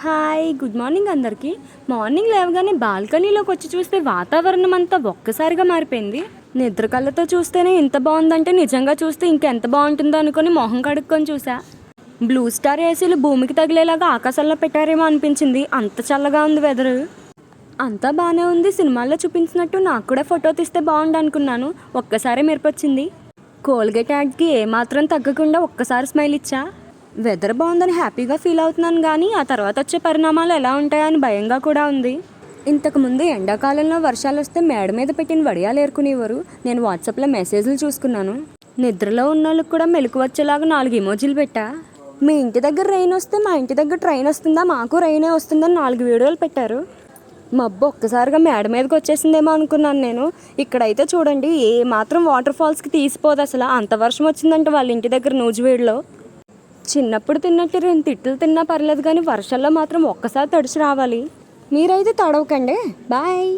Hi good morning అందరికీ. Morning లేవగానే బాల్కనీలోకి వచ్చి చూస్తే వాతావరణం అంతా ఒక్కసారిగా మారిపోయింది. నిద్ర కళ్ళతో చూస్తేనే ఇంత బాగుందంటే నిజంగా చూస్తే ఇంకెంత బాగుంటుందో అనుకుని మొహం కడుక్కొని చూసా. బ్లూ స్టార్ ఏసీలు భూమికి తగిలేలాగా ఆకాశంలో పెట్టారేమో అనిపించింది. అంత చల్లగా ఉంది వెదరు. అంతా బాగానే ఉంది. సినిమాల్లో చూపించినట్టు నాకు కూడా ఫోటో తీస్తే బాగుండు అనుకున్నాను. ఒక్కసారి మెరుపొచ్చింది. కోల్గేట్ యాడ్కి ఏమాత్రం తగ్గకుండా ఒక్కసారి స్మైల్ ఇచ్చా. వెదర్ బాగుందని హ్యాపీగా ఫీల్ అవుతున్నాను, కానీ ఆ తర్వాత వచ్చే పరిణామాలు ఎలా ఉంటాయని భయంగా కూడా ఉంది. ఇంతకుముందు ఎండాకాలంలో వర్షాలు వస్తే మేడ మీద పెట్టిన వడియాలు ఏరుకునేవారు. నేను వాట్సాప్లో మెసేజ్లు చూసుకున్నాను. నిద్రలో ఉన్న వాళ్ళకి కూడా మెలకు వచ్చేలాగా 4 ఇమోజీలు పెట్టా. మీ ఇంటి దగ్గర రెయిన్ వస్తే మా ఇంటి దగ్గర ట్రైన్ వస్తుందా, మాకు రెయినే వస్తుందని 4 వీడియోలు పెట్టారు. మబ్బు ఒక్కసారిగా మేడ మీదకి వచ్చేసిందేమో అనుకున్నాను నేను. ఇక్కడైతే చూడండి, ఏ మాత్రం వాటర్ ఫాల్స్కి తీసిపోదు అసలు. అంత వర్షం వచ్చిందంటే వాళ్ళ ఇంటి దగ్గర నూజివేడులో. చిన్నప్పుడు తిన్నట్టు 2 తిట్లు తిన్నా పర్లేదు, కానీ వర్షాల్లో మాత్రం ఒక్కసారి తడిచి రావాలి. మీరైతే తడవకండి. బాయ్.